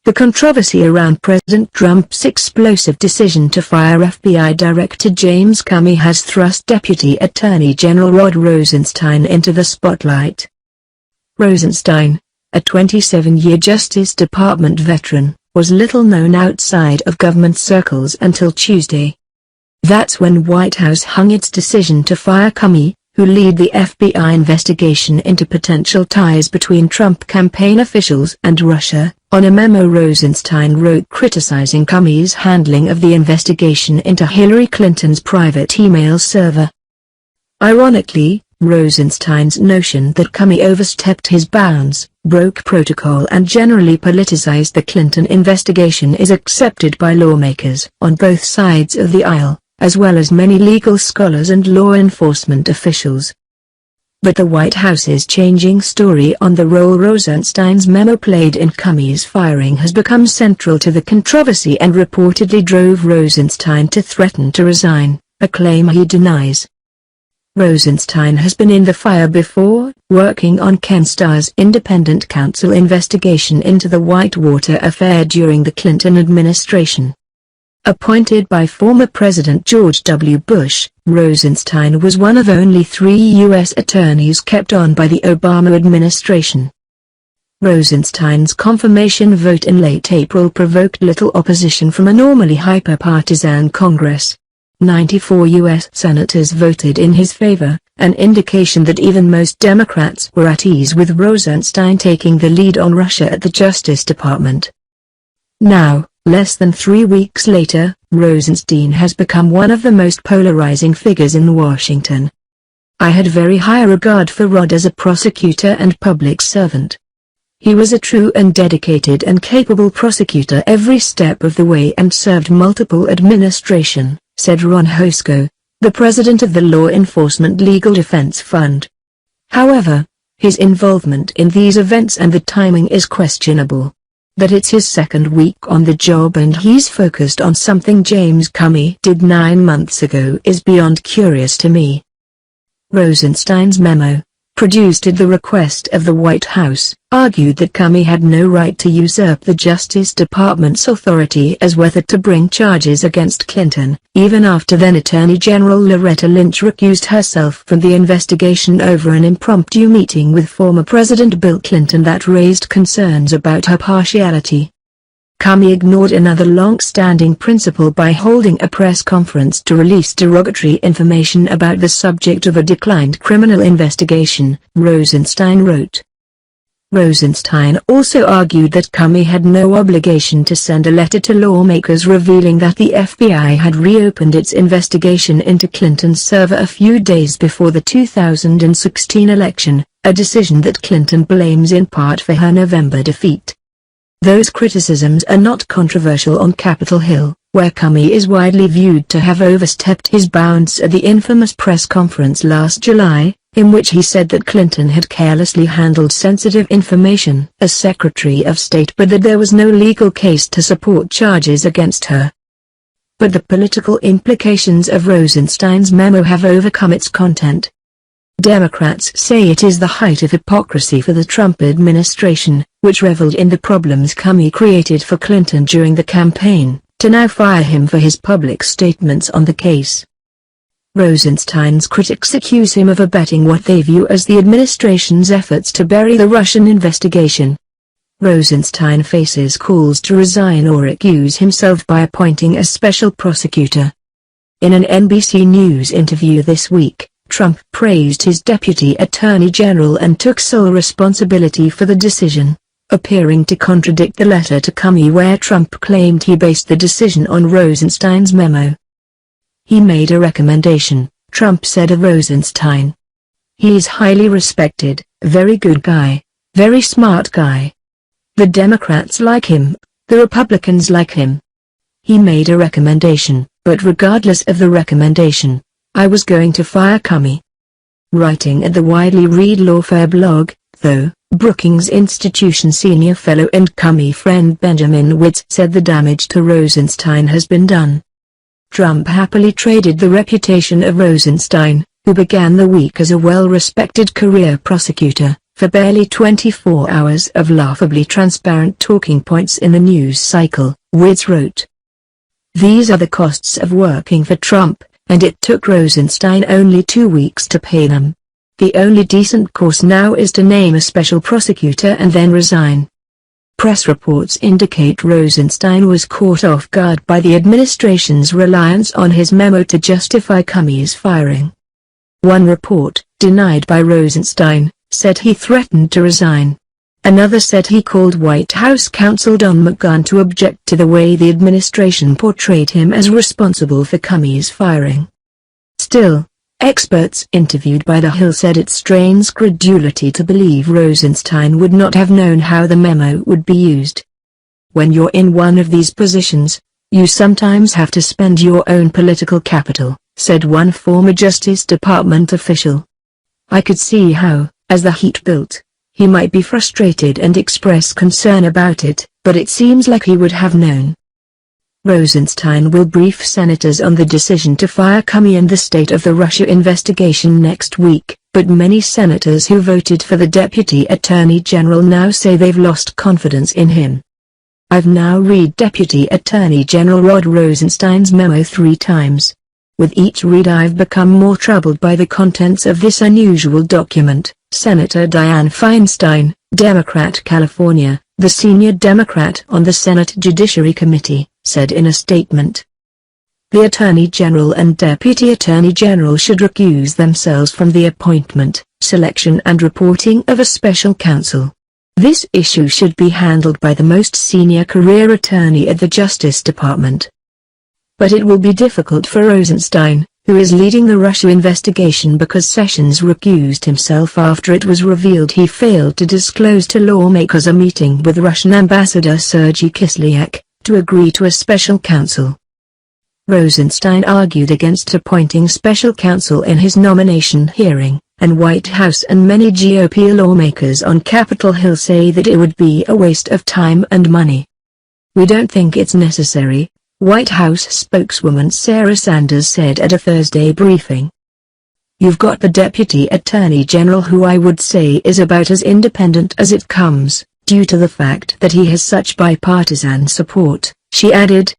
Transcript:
The controversy around President Trump's explosive decision to fire FBI Director James Comey has thrust Deputy Attorney General Rod Rosenstein into the spotlight. Rosenstein, a 27-year Justice Department veteran, was little known outside of government circles until Tuesday. That's when White House hung its decision to fire Comey, who led the FBI investigation into potential ties between Trump campaign officials and Russia, on a memo Rosenstein wrote criticizing Comey's handling of the investigation into Hillary Clinton's private email server. Ironically, Rosenstein's notion that Comey overstepped his bounds, broke protocol and generally politicized the Clinton investigation is accepted by lawmakers on both sides of the aisle, as well as many legal scholars and law enforcement officials. But the White House's changing story on the role Rosenstein's memo played in Comey's firing has become central to the controversy and reportedly drove Rosenstein to threaten to resign, a claim he denies. Rosenstein has been in the fire before, working on Ken Starr's independent counsel investigation into the Whitewater affair during the Clinton administration. Appointed by former President George W. Bush, Rosenstein was one of only 3 U.S. attorneys kept on by the Obama administration. Rosenstein's confirmation vote in late April provoked little opposition from a normally hyper-partisan Congress. 94 U.S. senators voted in his favor, an indication that even most Democrats were at ease with Rosenstein taking the lead on Russia at the Justice Department. Now, less than 3 weeks later, Rosenstein has become one of the most polarizing figures in Washington. I had very high regard for Rod as a prosecutor and public servant. He was a true and dedicated and capable prosecutor every step of the way and served multiple administrations, said Ron Hosko, the president of the Law Enforcement Legal Defense Fund. However, his involvement in these events and the timing is questionable. That it's his second week on the job and he's focused on something James Comey did 9 months ago is beyond curious to me. Rosenstein's memo, produced at the request of the White House, argued that Comey had no right to usurp the Justice Department's authority as whether to bring charges against Clinton, even after then Attorney General Loretta Lynch recused herself from the investigation over an impromptu meeting with former President Bill Clinton that raised concerns about her partiality. Comey ignored another long-standing principle by holding a press conference to release derogatory information about the subject of a declined criminal investigation, Rosenstein wrote. Rosenstein also argued that Comey had no obligation to send a letter to lawmakers revealing that the FBI had reopened its investigation into Clinton's server a few days before the 2016 election, a decision that Clinton blames in part for her November defeat. Those criticisms are not controversial on Capitol Hill, where Comey is widely viewed to have overstepped his bounds at the infamous press conference last July, in which he said that Clinton had carelessly handled sensitive information as Secretary of State but that there was no legal case to support charges against her. But the political implications of Rosenstein's memo have overcome its content. Democrats say it is the height of hypocrisy for the Trump administration, which reveled in the problems Comey created for Clinton during the campaign, to now fire him for his public statements on the case. Rosenstein's critics accuse him of abetting what they view as the administration's efforts to bury the Russian investigation. Rosenstein faces calls to resign or recuse himself by appointing a special prosecutor. In an NBC News interview this week, Trump praised his deputy attorney general and took sole responsibility for the decision, appearing to contradict the letter to Comey where Trump claimed he based the decision on Rosenstein's memo. He made a recommendation, Trump said of Rosenstein. He's highly respected, very good guy, very smart guy. The Democrats like him, the Republicans like him. He made a recommendation, but regardless of the recommendation, I was going to fire Comey. Writing at the widely read Lawfare blog, though, Brookings Institution senior fellow and Comey friend Benjamin Witt said the damage to Rosenstein has been done. Trump happily traded the reputation of Rosenstein, who began the week as a well-respected career prosecutor, for barely 24 hours of laughably transparent talking points in the news cycle, Wiz wrote. These are the costs of working for Trump, and it took Rosenstein only 2 weeks to pay them. The only decent course now is to name a special prosecutor and then resign. Press reports indicate Rosenstein was caught off guard by the administration's reliance on his memo to justify Comey's firing. One report, denied by Rosenstein, said he threatened to resign. Another said he called White House counsel Don McGahn to object to the way the administration portrayed him as responsible for Comey's firing. Still, experts interviewed by The Hill said it strains credulity to believe Rosenstein would not have known how the memo would be used. When you're in one of these positions, you sometimes have to spend your own political capital, said one former Justice Department official. I could see how, as the heat built, he might be frustrated and express concern about it, but it seems like he would have known. Rosenstein will brief senators on the decision to fire Comey and the state of the Russia investigation next week, but many senators who voted for the Deputy Attorney General now say they've lost confidence in him. I've now read Deputy Attorney General Rod Rosenstein's memo 3 times. With each read I've become more troubled by the contents of this unusual document, Senator Dianne Feinstein, Democrat California, the senior Democrat on the Senate Judiciary Committee, said in a statement. The Attorney General and Deputy Attorney General should recuse themselves from the appointment, selection and reporting of a special counsel. This issue should be handled by the most senior career attorney at the Justice Department. But it will be difficult for Rosenstein, who is leading the Russia investigation because Sessions recused himself after it was revealed he failed to disclose to lawmakers a meeting with Russian Ambassador Sergei Kislyak, to agree to a special counsel. Rosenstein argued against appointing special counsel in his nomination hearing, and White House and many GOP lawmakers on Capitol Hill say that it would be a waste of time and money. We don't think it's necessary, White House spokeswoman Sarah Sanders said at a Thursday briefing. You've got the Deputy Attorney General, who I would say is about as independent as it comes, due to the fact that he has such bipartisan support, she added,